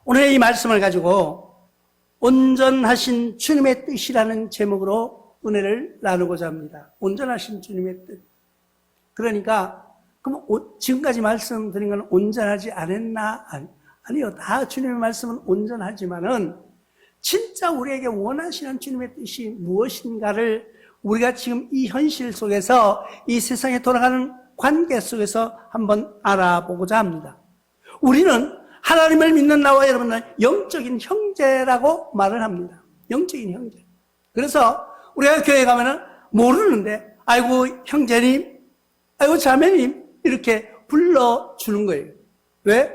오늘 이 말씀을 가지고 온전하신 주님의 뜻이라는 제목으로 은혜를 나누고자 합니다. 온전하신 주님의 뜻. 그러니까 그럼 지금까지 말씀드린 건 온전하지 않았나? 아니요. 다 주님의 말씀은 온전하지만은 진짜 우리에게 원하시는 주님의 뜻이 무엇인가를 우리가 지금 이 현실 속에서 이 세상에 돌아가는 관계 속에서 한번 알아보고자 합니다. 우리는 하나님을 믿는 나와 여러분은 영적인 형제라고 말을 합니다. 영적인 형제. 그래서 우리가 교회 가면은 모르는데 아이고 형제님, 아이고 자매님 이렇게 불러주는 거예요. 왜?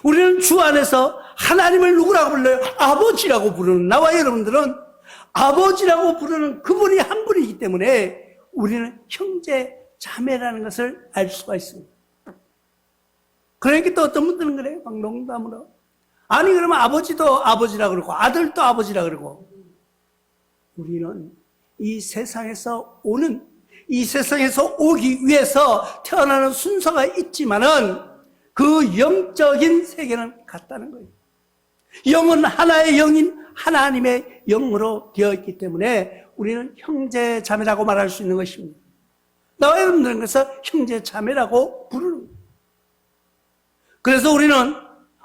우리는 주 안에서 하나님을 누구라고 불러요? 아버지라고 부르는 나와 여러분들은 아버지라고 부르는 그분이 한 분이기 때문에 우리는 형제, 자매라는 것을 알 수가 있습니다. 그러니까 또 어떤 분들은 그래요. 막 농담으로. 아니 그러면 아버지도 아버지라 그러고 아들도 아버지라 그러고. 우리는 이 세상에서 오기 위해서 태어나는 순서가 있지만은 그 영적인 세계는 같다는 거예요. 영은 하나의 영인 하나님의 영으로 되어 있기 때문에 우리는 형제 자매라고 말할 수 있는 것입니다. 나와 여러분들은 그래서 형제 자매라고 부르는 거예요. 그래서 우리는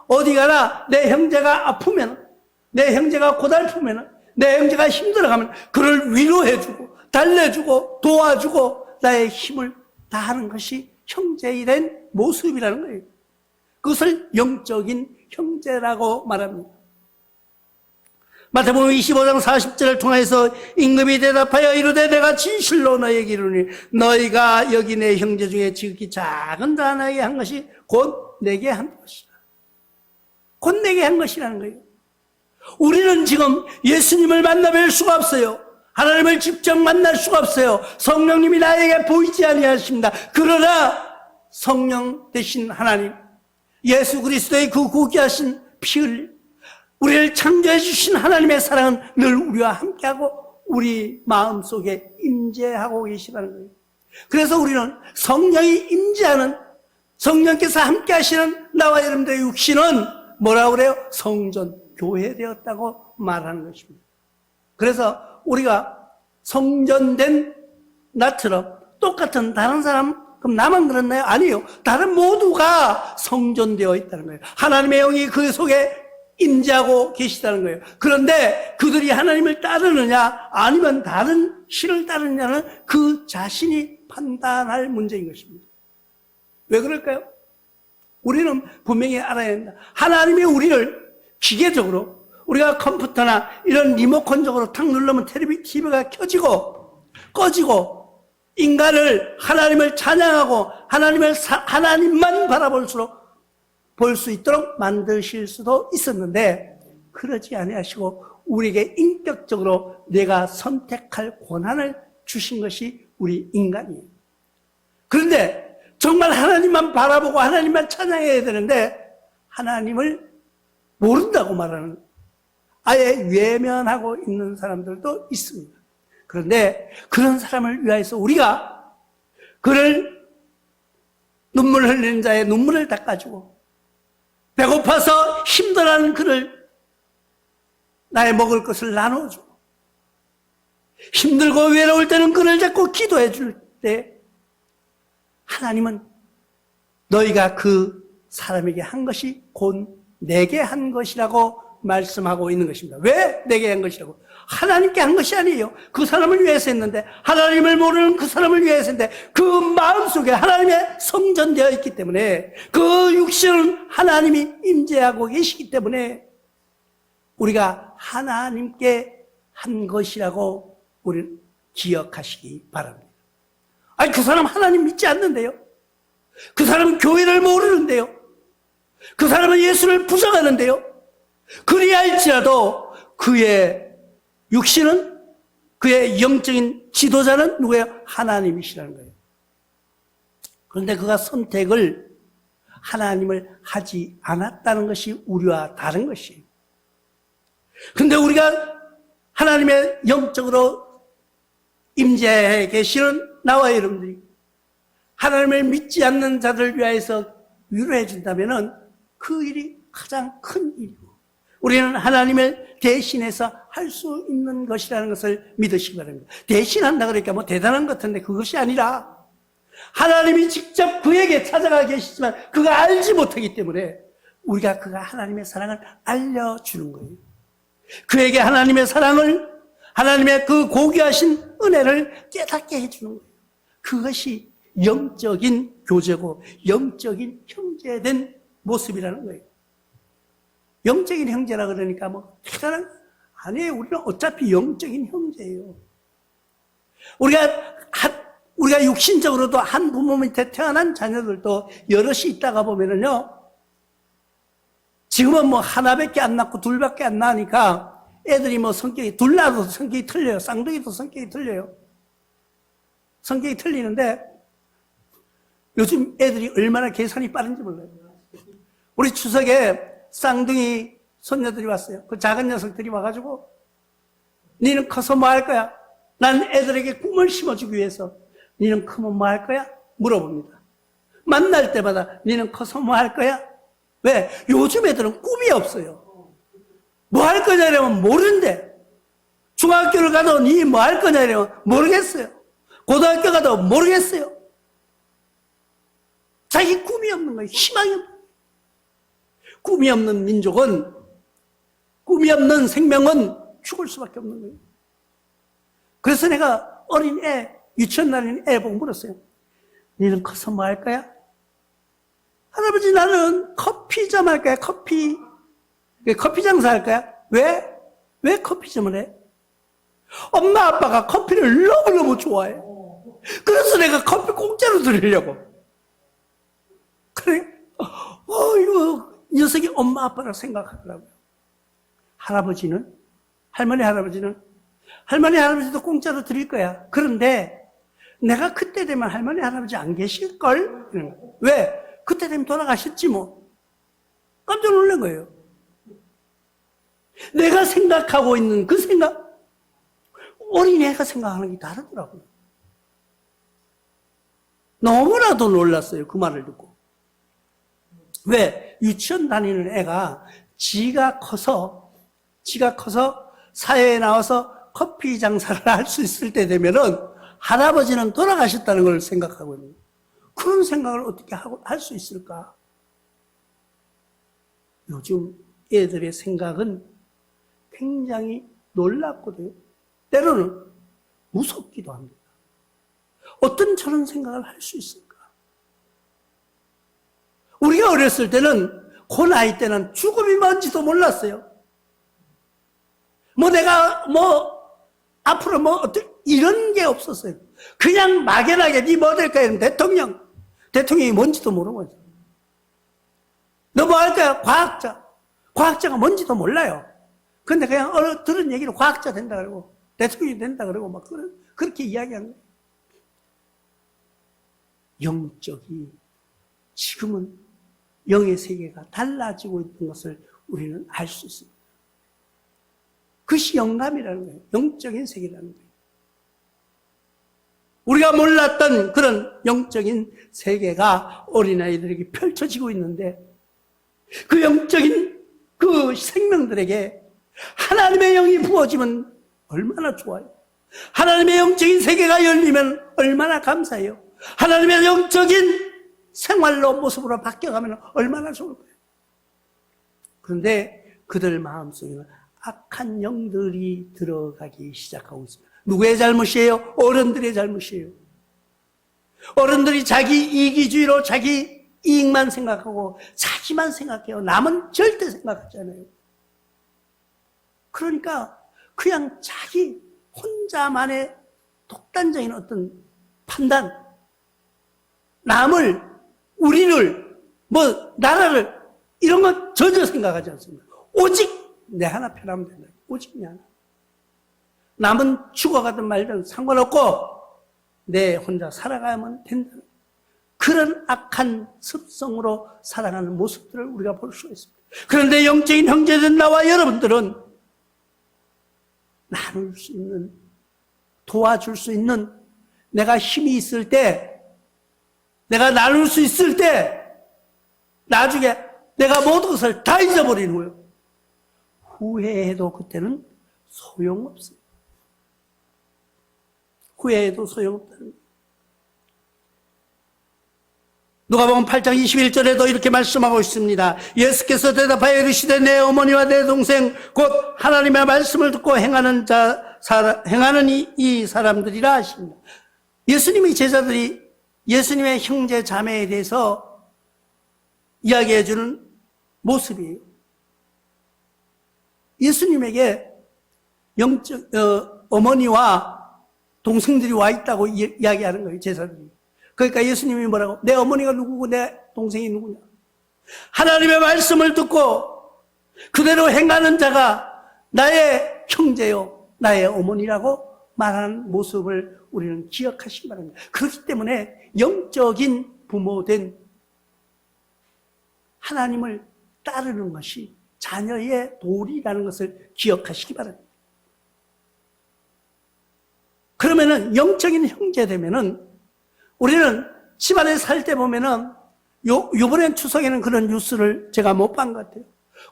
어디 가나 내 형제가 아프면, 내 형제가 고달프면, 내 형제가 힘들어가면 그를 위로해주고 달래주고 도와주고 나의 힘을 다하는 것이 형제의 된 모습이라는 거예요. 그것을 영적인 형제라고 말합니다. 마태복음 25장 40절을 통해서 임금이 대답하여 이르되 내가 진실로 너희에게 이르노니 너희가 여기 내 형제 중에 지극히 작은 자 하나에게 한 것이 곧 내게 한 것이라. 곧 내게 한 것이라는 거예요. 우리는 지금 예수님을 만나뵐 수가 없어요. 하나님을 직접 만날 수가 없어요. 성령님이 나에게 보이지 아니하십니다. 그러나 성령 되신 하나님, 예수 그리스도의 그 고귀하신 피 흘림, 우리를 창조해 주신 하나님의 사랑은 늘 우리와 함께하고 우리 마음속에 임재하고 계시다는 거예요. 그래서 우리는 성령이 임재하는, 성령께서 함께 하시는 나와 여러분들의 육신은 뭐라고 그래요? 성전, 교회 되었다고 말하는 것입니다. 그래서 우리가 성전된 나처럼 똑같은 다른 사람, 그럼 나만 그렇나요? 아니요. 다른 모두가 성전되어 있다는 거예요. 하나님의 영이 그 속에 임재하고 계시다는 거예요. 그런데 그들이 하나님을 따르느냐 아니면 다른 신을 따르느냐는 그 자신이 판단할 문제인 것입니다. 왜 그럴까요? 우리는 분명히 알아야 된다. 하나님이 우리를 기계적으로, 우리가 컴퓨터나 이런 리모컨적으로 탁 누르면 TV가 켜지고 꺼지고 인간을 하나님을 찬양하고 하나님만 볼 수 있도록 만드실 수도 있었는데 그러지 아니하시고 우리에게 인격적으로 내가 선택할 권한을 주신 것이 우리 인간이에요. 그런데 정말 하나님만 바라보고 하나님만 찬양해야 되는데 하나님을 모른다고 말하는, 아예 외면하고 있는 사람들도 있습니다. 그런데 그런 사람을 위하여서 우리가 그를 눈물 흘리는 자의 눈물을 닦아주고 배고파서 힘들어하는 그를 나의 먹을 것을 나눠주고 힘들고 외로울 때는 그를 잡고 기도해 줄 때 하나님은 너희가 그 사람에게 한 것이 곧 내게 한 것이라고 말씀하고 있는 것입니다. 왜 내게 한 것이라고? 하나님께 한 것이 아니에요. 그 사람을 위해서 했는데, 하나님을 모르는 그 사람을 위해서 했는데 그 마음속에 하나님의 성전되어 있기 때문에 그 육신은 하나님이 임재하고 계시기 때문에 우리가 하나님께 한 것이라고 우리는 기억하시기 바랍니다. 아니 그 사람 하나님 믿지 않는데요. 그 사람은 교회를 모르는데요. 그 사람은 예수를 부정하는데요. 그리할지라도 그의 육신은, 그의 영적인 지도자는 누구예요? 하나님이시라는 거예요. 그런데 그가 선택을 하나님을 하지 않았다는 것이 우리와 다른 것이에요. 그런데 우리가 하나님의 영적으로 임재해 계시는 나와 여러분들이 하나님을 믿지 않는 자들을 위하여서 위로해 준다면 그 일이 가장 큰 일이고 우리는 하나님을 대신해서 할 수 있는 것이라는 것을 믿으시기 바랍니다. 대신한다 그러니까 뭐 대단한 것 같은데 그것이 아니라 하나님이 직접 그에게 찾아가 계시지만 그가 알지 못하기 때문에 우리가 그가 하나님의 사랑을 알려주는 거예요. 그에게 하나님의 사랑을, 하나님의 그 고귀하신 은혜를 깨닫게 해주는 거예요. 그것이 영적인 교제고 영적인 형제된 모습이라는 거예요. 영적인 형제라 그러니까 뭐 대단한, 아니에요. 우리는 어차피 영적인 형제예요. 우리가 육신적으로도 한 부모 밑에 태어난 자녀들도 여럿이 있다가 보면은요, 지금은 뭐 하나밖에 안 낳고 둘밖에 안 낳으니까 애들이 뭐 성격이, 둘 낳아도 성격이 틀려요. 쌍둥이도 성격이 틀려요. 성격이 틀리는데 요즘 애들이 얼마나 계산이 빠른지 몰라요. 우리 추석에 쌍둥이 손녀들이 왔어요. 그 작은 녀석들이 와가지고 니는 커서 뭐 할 거야? 난 애들에게 꿈을 심어주기 위해서 니는 크면 뭐 할 거야? 물어봅니다. 만날 때마다 니는 커서 뭐 할 거야? 왜? 요즘 애들은 꿈이 없어요. 뭐 할 거냐 이러면 모른대. 중학교를 가도 니 뭐 할 거냐 이러면 모르겠어요. 고등학교 가도 모르겠어요. 자기 꿈이 없는 거예요. 희망이 없는 거예요. 꿈이 없는 민족은, 꿈이 없는 생명은 죽을 수밖에 없는 거예요. 그래서 내가 어린 애, 유치원 다니는 애 보고 물었어요. 너는 커서 뭐 할 거야? 할아버지 나는 커피점 할 거야. 커피 장사 할 거야. 왜? 왜 커피점을 해? 엄마 아빠가 커피를 너무너무 좋아해. 그래서 내가 커피 공짜로 드리려고. 그래? 이거 녀석이 엄마 아빠라 생각하더라고요. 할머니 할아버지도 공짜로 드릴 거야. 그런데 내가 그때 되면 할머니 할아버지 안 계실걸? 왜? 그때 되면 돌아가셨지 뭐. 깜짝 놀란 거예요. 내가 생각하고 있는 그 생각, 어린애가 생각하는 게 다르더라고요. 너무나도 놀랐어요. 그 말을 듣고. 왜? 유치원 다니는 애가 지가 커서 사회에 나와서 커피 장사를 할 수 있을 때 되면은 할아버지는 돌아가셨다는 걸 생각하고 있는 거예요. 그런 생각을 어떻게 할 수 있을까? 요즘 애들의 생각은 굉장히 놀랍거든요. 때로는 무섭기도 합니다. 어떤 저런 생각을 할 수 있을까? 우리가 어렸을 때는, 그 나이 때는 죽음이 뭔지도 몰랐어요. 앞으로 이런 게 없었어요. 그냥 막연하게 니 뭐 될 거야? 대통령이 뭔지도 모르고. 너 뭐 할 거야? 과학자가 뭔지도 몰라요. 근데 그냥 들은 얘기로 과학자 된다 그러고, 대통령이 된다 그러고, 그렇게 이야기하는 거예요. 영적이, 지금은 영의 세계가 달라지고 있는 것을 우리는 알 수 있습니다. 그것이 영감이라는 거예요. 영적인 세계라는 거예요. 우리가 몰랐던 그런 영적인 세계가 어린아이들에게 펼쳐지고 있는데, 그 영적인 그 생명들에게 하나님의 영이 부어지면 얼마나 좋아요. 하나님의 영적인 세계가 열리면 얼마나 감사해요. 하나님의 영적인 생활로, 모습으로 바뀌어가면 얼마나 좋을까요? 그런데 그들 마음속에는 악한 영들이 들어가기 시작하고 있습니다. 누구의 잘못이에요? 어른들의 잘못이에요. 어른들이 자기 이기주의로 자기 이익만 생각하고 자기만 생각해요. 남은 절대 생각하지 않아요. 그러니까 그냥 자기 혼자만의 독단적인 어떤 판단, 우리를, 나라를, 이런 건 전혀 생각하지 않습니다. 오직 내 하나 편하면 된다. 오직 내 하나. 남은 죽어가든 말든 상관없고 내 혼자 살아가야만 된다. 그런 악한 습성으로 살아가는 모습들을 우리가 볼 수가 있습니다. 그런데 영적인 형제된 나와 여러분들은 나눌 수 있는, 도와줄 수 있는, 내가 힘이 있을 때, 내가 나눌 수 있을 때, 나중에 내가 모든 것을 다 잊어버리는 거예요. 후회해도 그때는 소용없어요. 후회해도 소용없다는 거예요. 누가복음 8장 21절에도 이렇게 말씀하고 있습니다. 예수께서 대답하여 이르시되 내 어머니와 내 동생 곧 하나님의 말씀을 듣고 행하는 이 사람들이라 하십니다. 예수님의 제자들이 예수님의 형제 자매에 대해서 이야기해 주는 모습이에요. 예수님에게 어머니와 동생들이 와 있다고 이야기하는 거예요, 제자들이. 그러니까 예수님이 뭐라고? 내 어머니가 누구고 내 동생이 누구냐? 하나님의 말씀을 듣고 그대로 행하는 자가 나의 형제요, 나의 어머니라고 말하는 모습을 우리는 기억하시기 바랍니다. 그렇기 때문에 영적인 부모된 하나님을 따르는 것이 자녀의 도리라는 것을 기억하시기 바랍니다. 그러면은 영적인 형제 되면은 우리는 집안에 살 때 보면은 요번엔 추석에는 그런 뉴스를 제가 못 본 것 같아요.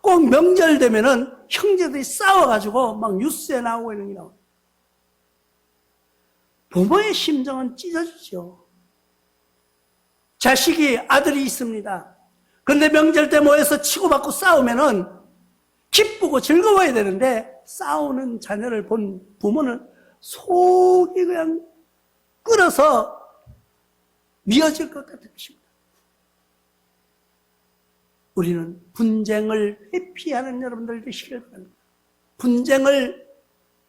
꼭 명절 되면은 형제들이 싸워가지고 막 뉴스에 나오고 이런 게 나와요. 부모의 심정은 찢어지죠. 자식이 아들이 있습니다. 그런데 명절 때 모여서 치고받고 싸우면은 기쁘고 즐거워야 되는데 싸우는 자녀를 본 부모는 속이 그냥 끓어서 미어질 것 같은 것입니다. 우리는 분쟁을 회피하는 여러분들 되시길 바랍니다. 분쟁을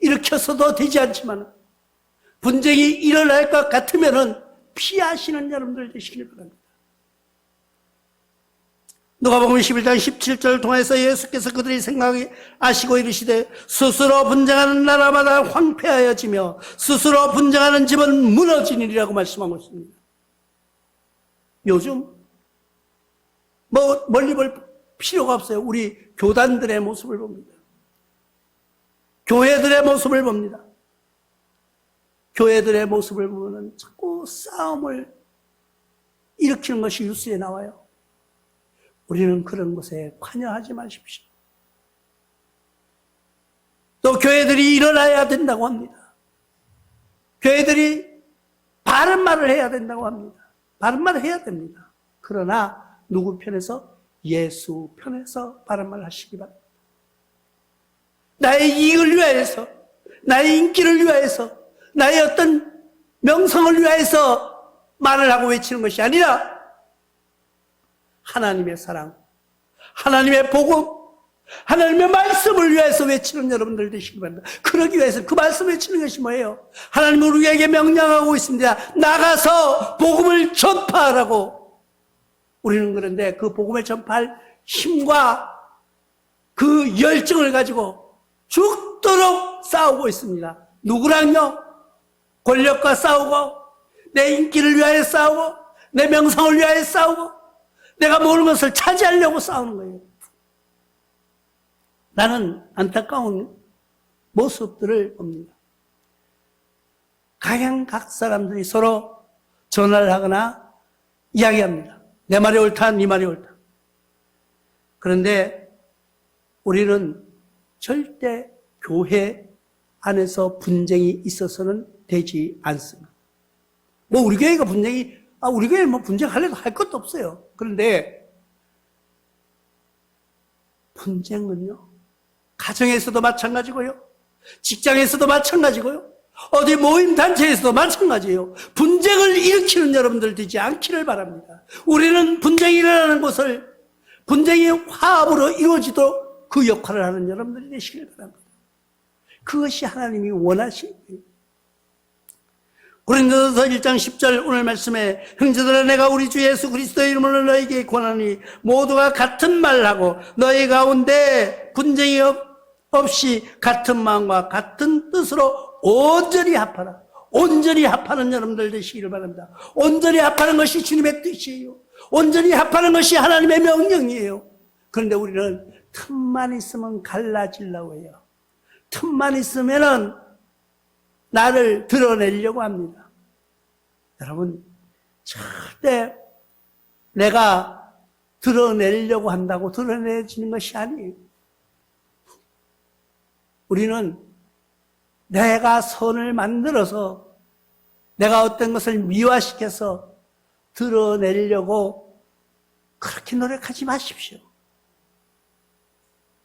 일으켜서도 되지 않지만 분쟁이 일어날 것 같으면 피하시는 여러분들 되시길 바랍니다. 누가복음 11장 17절을 통해서 예수께서 그들이 생각하시고 이르시되 스스로 분쟁하는 나라마다 황폐하여지며 스스로 분쟁하는 집은 무너지니라고 말씀하고 있습니다. 요즘 멀리 볼 필요가 없어요. 우리 교단들의 모습을 봅니다. 교회들의 모습을 봅니다. 교회들의 모습을 보면 자꾸 싸움을 일으키는 것이 뉴스에 나와요. 우리는 그런 것에 관여하지 마십시오. 또 교회들이 일어나야 된다고 합니다. 교회들이 바른 말을 해야 된다고 합니다. 바른 말을 해야 됩니다. 그러나 누구 편에서? 예수 편에서 바른 말을 하시기 바랍니다. 나의 이익을 위하여서, 나의 인기를 위하여서, 나의 어떤 명성을 위하여서 말을 하고 외치는 것이 아니라 하나님의 사랑, 하나님의 복음, 하나님의 말씀을 위해서 외치는 여러분들 되시기 바랍니다. 그러기 위해서 그 말씀을 외치는 것이 뭐예요? 하나님은 우리에게 명령하고 있습니다. 나가서 복음을 전파하라고. 우리는 그런데 그 복음을 전파할 힘과 그 열정을 가지고 죽도록 싸우고 있습니다. 누구랑요? 권력과 싸우고, 내 인기를 위하여 싸우고, 내 명성을 위하여 싸우고, 내가 모르는 것을 차지하려고 싸우는 거예요. 나는 안타까운 모습들을 봅니다. 각 사람들이 서로 전화를 하거나 이야기합니다. 내 말이 옳다, 네 말이 옳다. 그런데 우리는 절대 교회 안에서 분쟁이 있어서는 되지 않습니다. 우리 교회가 우리 교회 분쟁하려도 할 것도 없어요. 그런데 분쟁은요, 가정에서도 마찬가지고요, 직장에서도 마찬가지고요, 어디 모임 단체에서도 마찬가지예요. 분쟁을 일으키는 여러분들 되지 않기를 바랍니다. 우리는 분쟁이 일어나는 곳을 분쟁이 화합으로 이루어지도록 그 역할을 하는 여러분들이 되시길 바랍니다. 그것이 하나님이 원하시는 거예요. 고린도서 1장 10절 오늘 말씀에 형제들아 내가 우리 주 예수 그리스도의 이름으로 너에게 권하니 모두가 같은 말을 하고 너희 가운데 분쟁이 없이 같은 마음과 같은 뜻으로 온전히 합하라. 온전히 합하는 여러분들 되시기를 바랍니다. 온전히 합하는 것이 주님의 뜻이에요. 온전히 합하는 것이 하나님의 명령이에요. 그런데 우리는 틈만 있으면 갈라지려고 해요. 틈만 있으면은 나를 드러내려고 합니다. 여러분, 절대 내가 드러내려고 한다고 드러내지는 것이 아니에요. 우리는 내가 선을 만들어서 내가 어떤 것을 미화시켜서 드러내려고 그렇게 노력하지 마십시오.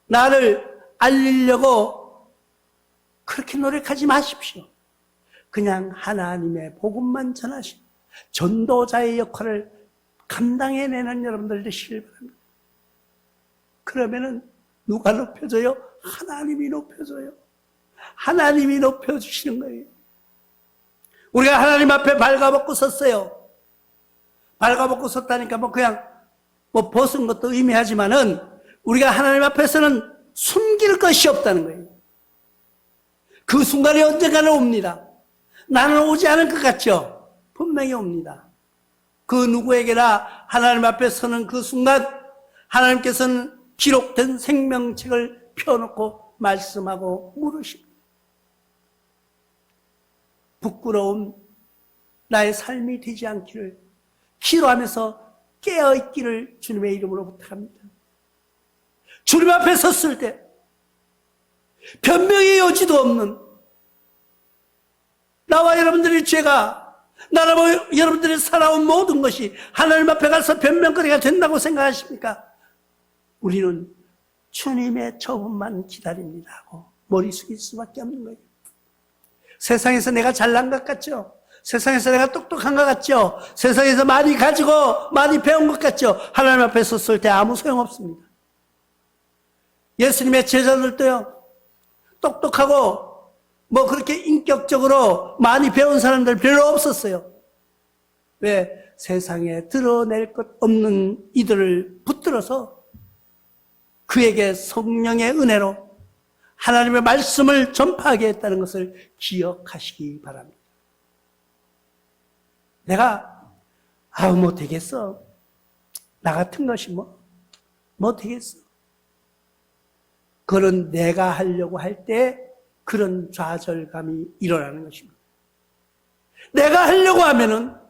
나를 알리려고 그렇게 노력하지 마십시오. 그냥 하나님의 복음만 전하시고 전도자의 역할을 감당해내는 여러분들 되시길 바랍니다. 그러면은 누가 높여줘요? 하나님이 높여줘요. 하나님이 높여주시는 거예요. 우리가 하나님 앞에 발가벗고 섰어요. 발가벗고 섰다니까 그냥 벗은 것도 의미하지만은 우리가 하나님 앞에서는 숨길 것이 없다는 거예요. 그 순간이 언젠가는 옵니다. 나는 오지 않을 것 같죠? 분명히 옵니다. 그 누구에게나 하나님 앞에 서는 그 순간 하나님께서는 기록된 생명책을 펴놓고 말씀하고 물으십니다. 부끄러운 나의 삶이 되지 않기를 기도하면서 깨어있기를 주님의 이름으로 부탁합니다. 주님 앞에 섰을 때 변명의 여지도 없는 나와 여러분들의 죄가 나와 여러분들이 살아온 모든 것이 하나님 앞에 가서 변명거리가 된다고 생각하십니까? 우리는 주님의 처분만 기다립니다 하고 머리 숙일 수밖에 없는 거예요. 세상에서 내가 잘난 것 같죠? 세상에서 내가 똑똑한 것 같죠? 세상에서 많이 가지고 많이 배운 것 같죠? 하나님 앞에 섰을 때 아무 소용없습니다. 예수님의 제자들도요, 똑똑하고 그렇게 인격적으로 많이 배운 사람들 별로 없었어요. 왜? 세상에 드러낼 것 없는 이들을 붙들어서 그에게 성령의 은혜로 하나님의 말씀을 전파하게 했다는 것을 기억하시기 바랍니다. 내가 되겠어. 나 같은 것이 되겠어. 그런 내가 하려고 할 때 그런 좌절감이 일어나는 것입니다. 내가 하려고 하면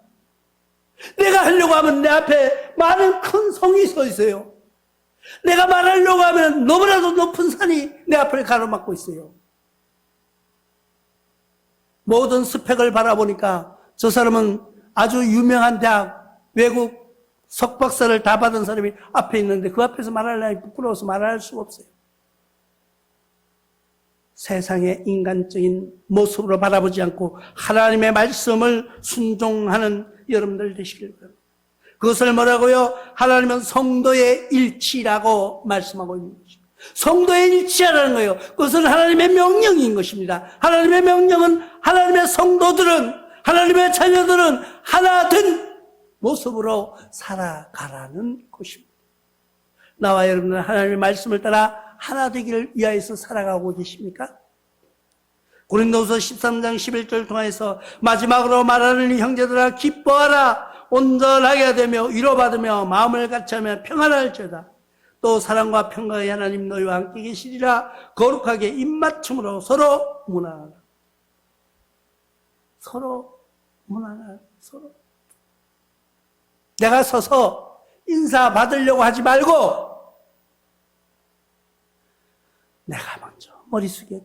내 앞에 많은 큰 성이 서 있어요. 내가 말하려고 하면 너무나도 높은 산이 내 앞을 가로막고 있어요. 모든 스펙을 바라보니까 저 사람은 아주 유명한 대학, 외국 석박사를 다 받은 사람이 앞에 있는데 그 앞에서 말하려니 부끄러워서 말할 수가 없어요. 세상의 인간적인 모습으로 바라보지 않고 하나님의 말씀을 순종하는 여러분들 되시길 바랍니다. 그것을 뭐라고요? 하나님은 성도의 일치라고 말씀하고 있는 것입니다. 성도의 일치하라는 거예요. 그것은 하나님의 명령인 것입니다. 하나님의 명령은 하나님의 성도들은, 하나님의 자녀들은 하나 된 모습으로 살아가라는 것입니다. 나와 여러분은 하나님의 말씀을 따라 하나 되기를 위하여서 살아가고 계십니까? 고린도후서 13장 11절 통해서 마지막으로 말하는 형제들아 기뻐하라. 온전하게 되며 위로받으며 마음을 같이하며 평안할지어다. 또 사랑과 평강의 하나님 너희와 함께 계시리라. 거룩하게 입맞춤으로 서로 문안하라. 서로 문안하라. 서로. 내가 서서 인사 받으려고 하지 말고 내가 먼저 머리 숙여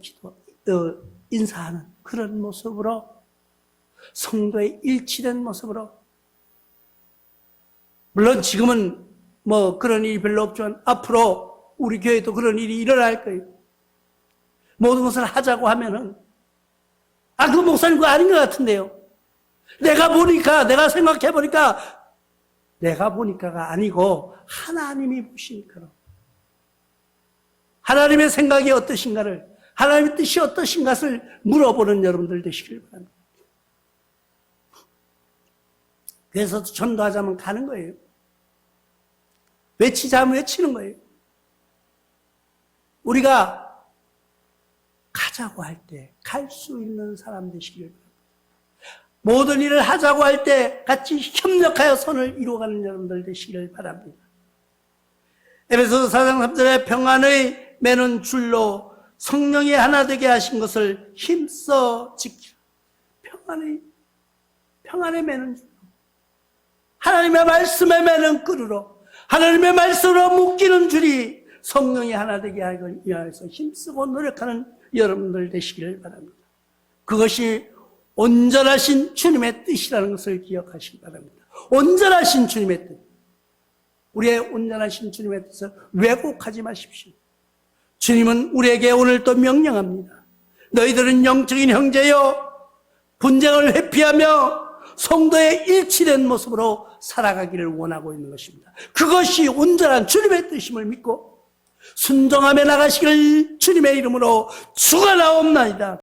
인사하는 그런 모습으로 성도의 일치된 모습으로 물론 지금은 그런 일이 별로 없지만 앞으로 우리 교회도 그런 일이 일어날 거예요. 모든 것을 하자고 하면은 그 목사님 그거 아닌 것 같은데요. 내가 보니까가 아니고 하나님이 보시니까 하나님의 생각이 어떠신가를 하나님의 뜻이 어떠신가를 물어보는 여러분들 되시길 바랍니다. 그래서 전도하자면 가는 거예요. 외치자면 외치는 거예요. 우리가 가자고 할 때 갈 수 있는 사람 되시길 바랍니다. 모든 일을 하자고 할 때 같이 협력하여 선을 이루어가는 여러분들 되시길 바랍니다. 에베소서 4장 3절에 평안의 매는 줄로 성령이 하나 되게 하신 것을 힘써 지키라. 평안의 매는 줄로. 하나님의 말씀에 매는 끈으로 하나님의 말씀으로 묶이는 줄이 성령이 하나 되게 하기 위해서 힘쓰고 노력하는 여러분들 되시기를 바랍니다. 그것이 온전하신 주님의 뜻이라는 것을 기억하시기 바랍니다. 온전하신 주님의 뜻. 우리의 온전하신 주님의 뜻을 왜곡하지 마십시오. 주님은 우리에게 오늘 또 명령합니다. 너희들은 영적인 형제여 분쟁을 회피하며 성도의 일치된 모습으로 살아가기를 원하고 있는 것입니다. 그것이 온전한 주님의 뜻임을 믿고 순종하며 나가시길 주님의 이름으로 축원하옵나이다.